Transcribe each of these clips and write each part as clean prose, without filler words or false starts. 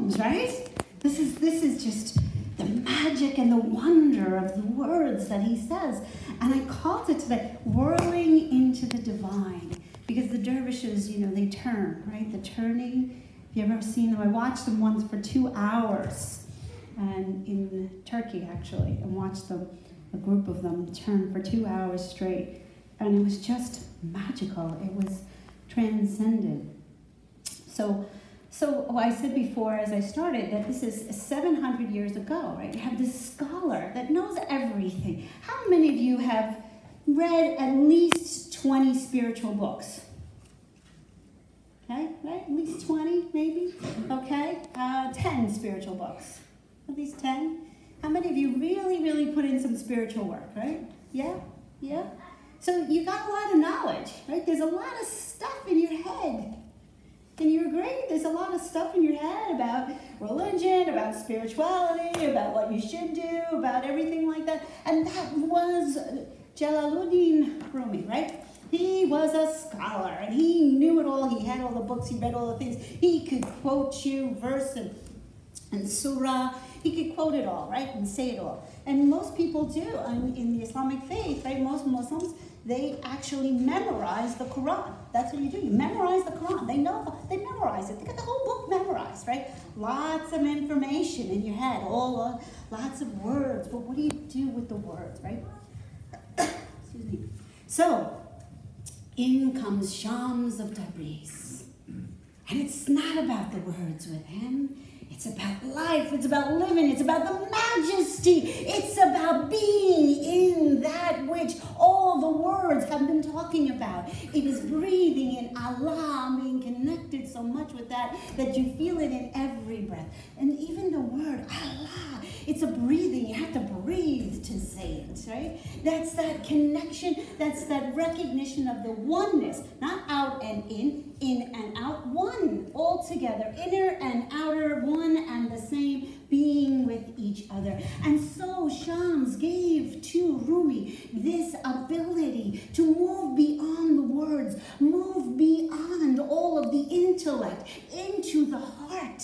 poems, right? This is just the magic and the wonder of the words that he says. And I called it today, Whirling into the Divine. Because the dervishes, they turn, right? The turning. If you've ever seen them, I watched them once for 2 hours. And in Turkey, actually, and watched them, a group of them turn for 2 hours straight. And it was just magical. It was transcendent. So I said before, as I started, that this is 700 years ago, right? You have this scholar that knows everything. How many of you have read at least 20 spiritual books? Okay, right? At least 20, maybe? Okay, 10 spiritual books. At least 10. How many of you really, really put in some spiritual work, right? Yeah? Yeah? So you got a lot of knowledge, right? There's a lot of stuff in your head. And you agree? There's a lot of stuff in your head about religion, about spirituality, about what you should do, about everything like that. And that was Jalaluddin Rumi, right? He was a scholar, and he knew it all. He had all the books. He read all the things. He could quote you verse and surah. He could quote it all, right, and say it all. And most people do in the Islamic faith, right? Most Muslims, they actually memorize the Quran. That's what you do. You memorize the Quran. They memorize it. They got the whole book memorized, right? Lots of information in your head, lots of words. But what do you do with the words, right? Excuse me. So, in comes Shams of Tabriz. And it's not about the words with him. It's about life, it's about living, it's about the majesty, it's about being in that which all the words have been talking about. It is breathing in Allah, being connected so much with that you feel it in every breath. And even the word Allah, it's a breathing, you have to breathe to say it, right? That's that connection, that's that recognition of the oneness, not out and in and out, one, all together, inner and outer, one and the same, being with each other. And so Shams gave to Rumi this ability to move beyond the words, move beyond all of the intellect, into the heart,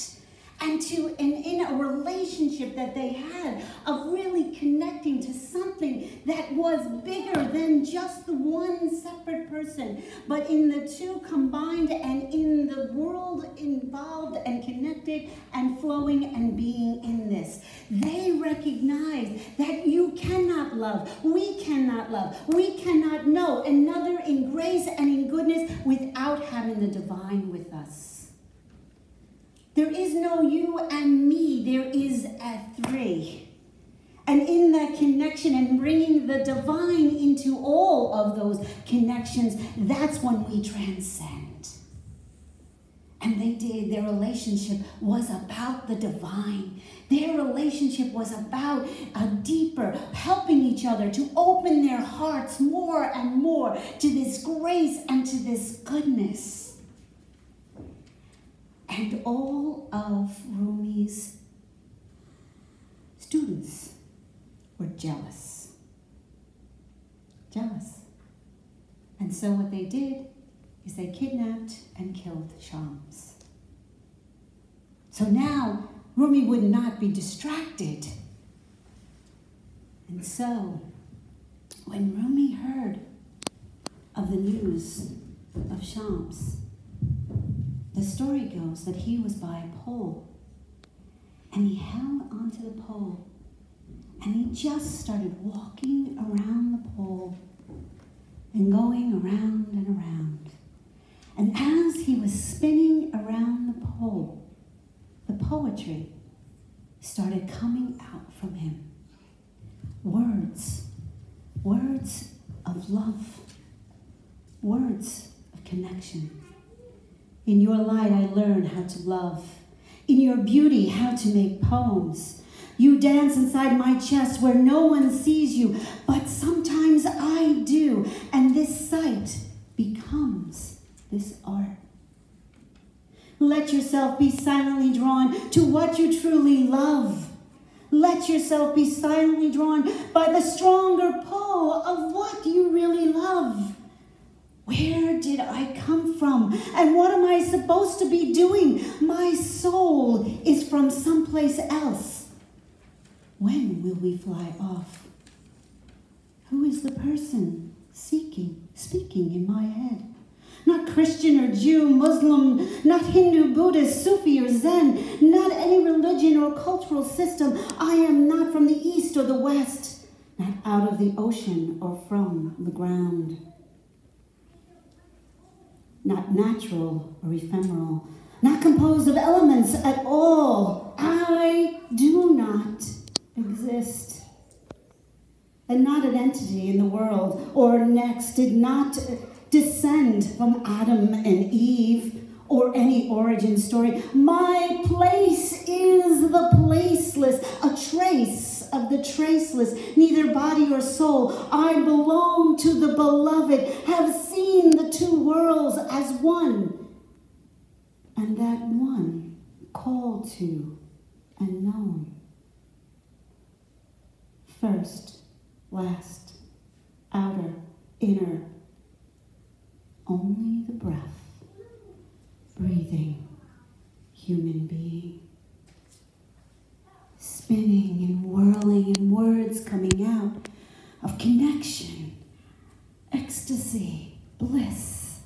and in a relationship that they had of really connecting to something that was bigger than just the one separate person, but in the two combined and in the world involved and connected and flowing and being in this. They recognize that you cannot love, we cannot know another in grace and in goodness without having the divine with us. There is no you and me, there is a three. And in that connection and bringing the divine into all of those connections, that's when we transcend. And they did. Their relationship was about the divine. Their relationship was about a deeper, helping each other to open their hearts more and more to this grace and to this goodness. And all of Rumi's students were jealous. Jealous. And so what they did is they kidnapped and killed Shams. So now Rumi would not be distracted. And so when Rumi heard of the news of Shams, the story goes that he was by a pole, and he held onto the pole, and he just started walking around the pole and going around and around. And as he was spinning around the pole, the poetry started coming out from him. Words of love, words of connection. In your light, I learn how to love. In your beauty, how to make poems. You dance inside my chest where no one sees you, but sometimes I do. And this sight becomes this art. Let yourself be silently drawn to what you truly love. Let yourself be silently drawn by the stronger pull of what you really love. Where did I come from? from? And what am I supposed to be doing? My soul is from someplace else. When will we fly off? Who is the person speaking in my head? Not Christian or Jew, Muslim, not Hindu, Buddhist, Sufi or Zen, not any religion or cultural system. I am not from the East or the West, not out of the ocean or from the ground. Not natural or ephemeral, not composed of elements at all. I do not exist. And not an entity in the world or next, did not descend from Adam and Eve or any origin story. My place is the placeless, a trace of the traceless, neither body or soul. I belong to the beloved, have seen the two worlds as one, and that one called to and known. First, last, outer, inner, only the breath, breathing, human being. Spinning and whirling and words coming out of connection, ecstasy, bliss.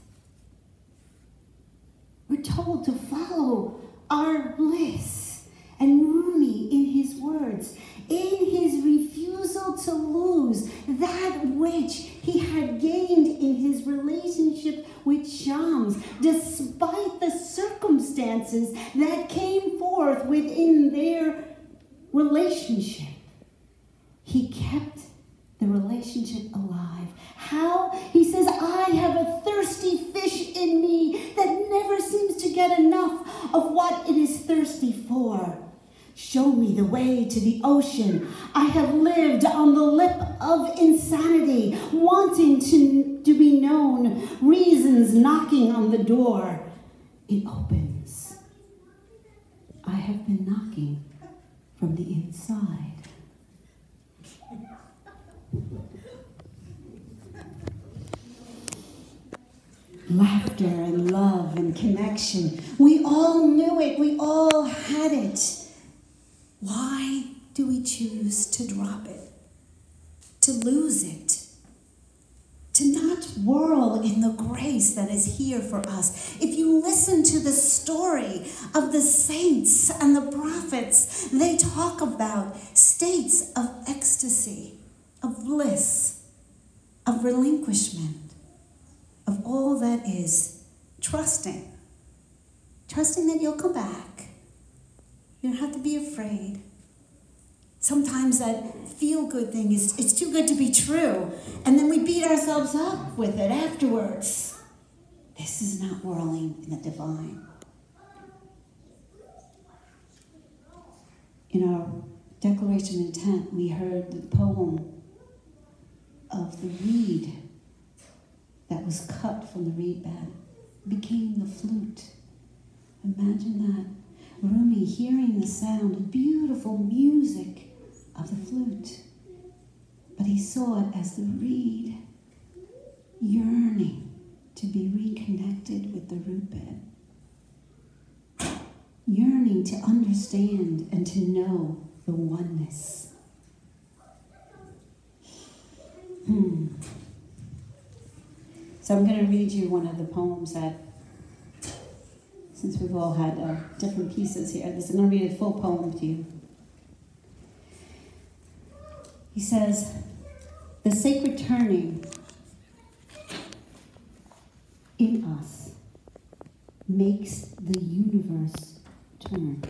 We're told to follow our bliss. And Rumi, in his words, in his refusal to lose that which he had gained in his relationship with Shams, despite the circumstances that came forth within their relationship, he kept the relationship alive. How? He says, I have a thirsty fish in me that never seems to get enough of what it is thirsty for. Show me the way to the ocean. I have lived on the lip of insanity, wanting to be known, reasons knocking on the door. It opens. I have been knocking from the inside. Laughter and love and connection. We all knew it. We all had it. Why do we choose to drop it? To lose it? To not whirl in the grace that is here for us? If you listen to the story of the saints and the prophets, they talk about states of ecstasy, of bliss, of relinquishment, of all that is trusting. Trusting that you'll come back. You don't have to be afraid. Sometimes that feel-good thing it's too good to be true. And then we beat ourselves up with it afterwards. This is not whirling in the divine. In our declaration of intent, we heard the poem of the reed that was cut from the reed bed. It became the flute. Imagine that. Rumi hearing the sound, the beautiful music of the flute. But he saw it as the reed yearning to be reconnected with the root bed. Yearning to understand and to know the oneness. So I'm going to read you one of the poems that, since we've all had different pieces here, I'm going to read a full poem to you. He says, the sacred turning in us makes the universe turn.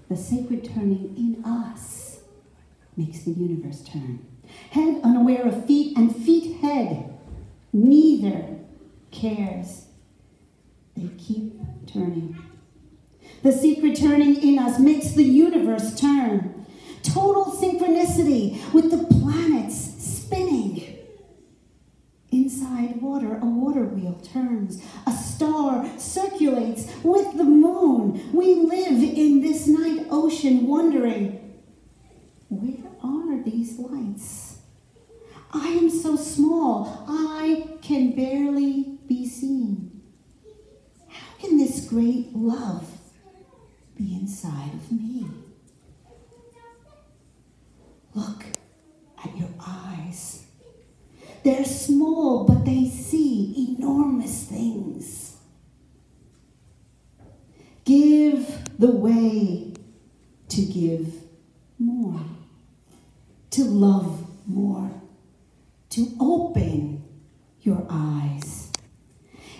The sacred turning in us makes the universe turn. Head unaware of feet and feet head, neither cares. They keep turning. The secret turning in us makes the universe turn. Total synchronicity with the planets spinning. Inside water, a water wheel turns. A star circulates with the moon. We live in this night ocean wondering, where are these lights? I am so small, I can barely be great love be inside of me? Look at your eyes. They're small, but they see enormous things. Give the way to give more, to love more, to open your eyes.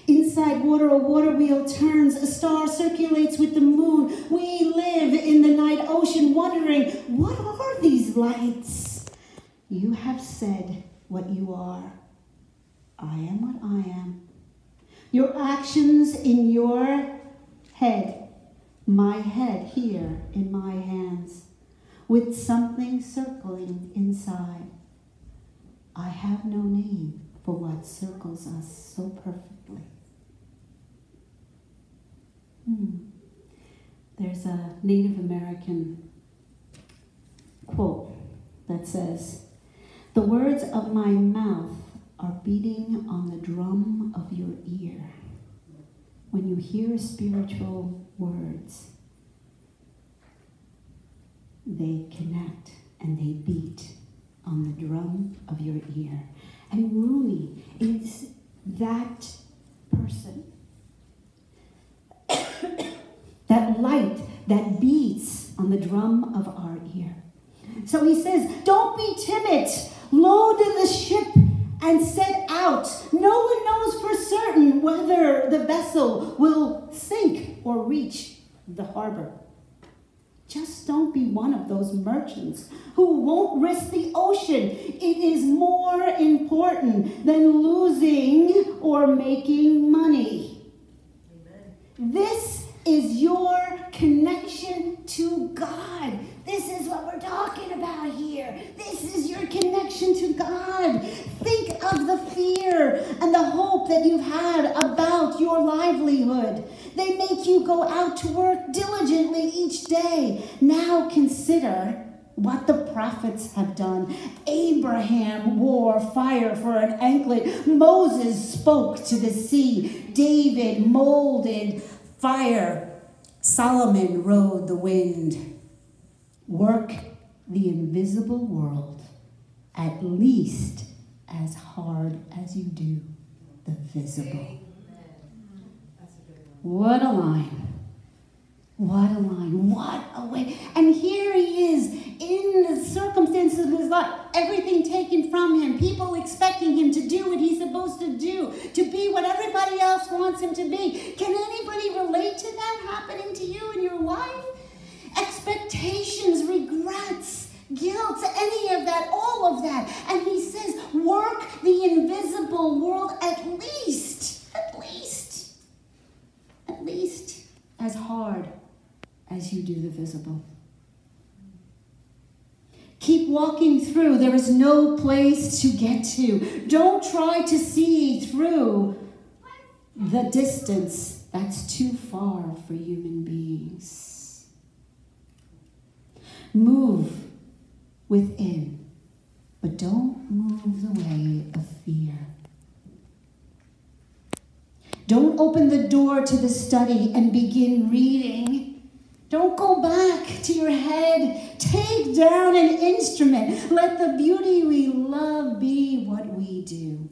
Inside water, a water wheel turns, a star circulates with the moon. We live in the night ocean wondering, what are these lights? You have said what you are. I am what I am. Your actions in your head, my head here in my hands, with something circling inside. I have no name for what circles us so perfectly. There's a Native American quote that says, "The words of my mouth are beating on the drum of your ear." When you hear spiritual words, they connect and they beat on the drum of your ear. And Rumi is that person. That light that beats on the drum of our ear. So he says, don't be timid. Load the ship and set out. No one knows for certain whether the vessel will sink or reach the harbor. Just don't be one of those merchants who won't risk the ocean. It is more important than losing or making money. Amen. This is your connection to God. This is what we're talking about here. This is your connection to God. Think of the fear and the hope that you've had about your livelihood. They make you go out to work diligently each day. Now consider what the prophets have done. Abraham wore fire for an anklet. Moses spoke to the sea. David molded fire. Solomon rode the wind. Work the invisible world at least as hard as you do the visible. What a line. What a line. What a way. And here he is in the circumstances of his life. Everything taken from him. People expecting him to do what he's supposed to do. To be what everybody else wants him to be. Can anybody relate to that happening to you in your life? Expectations, regrets, guilt, any of that, all of that. And he says, work the invisible world at least as hard as you do the visible. Keep walking through. There is no place to get to. Don't try to see through the distance. That's too far for human beings. Move within, but don't move the way of fear. Don't open the door to the study and begin reading. Don't go back to your head. Take down an instrument. Let the beauty we love be what we do.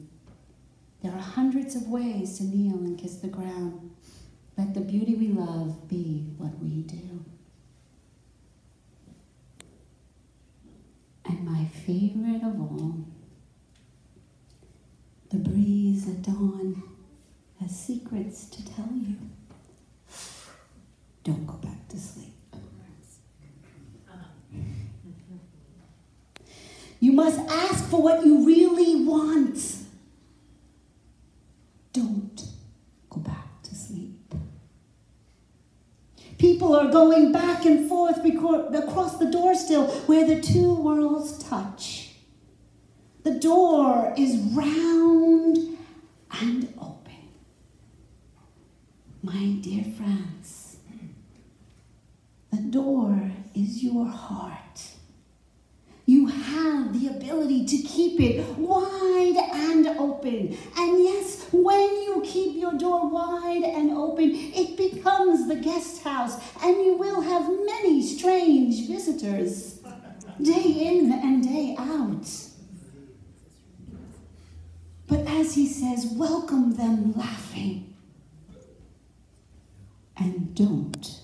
There are hundreds of ways to kneel and kiss the ground. Let the beauty we love be what we do. And my favorite of all, the breeze at dawn has secrets to tell you. Don't go back to sleep. You must ask for what you really want. Don't go back to sleep. People are going back and forth across the door still where the two worlds touch. The door is round and open. My dear friends, the door is your heart. You have the ability to keep it wide and open. And yes, when you keep your your door wide and open, it becomes the guest house, and you will have many strange visitors, day in and day out. But as he says, welcome them laughing, and don't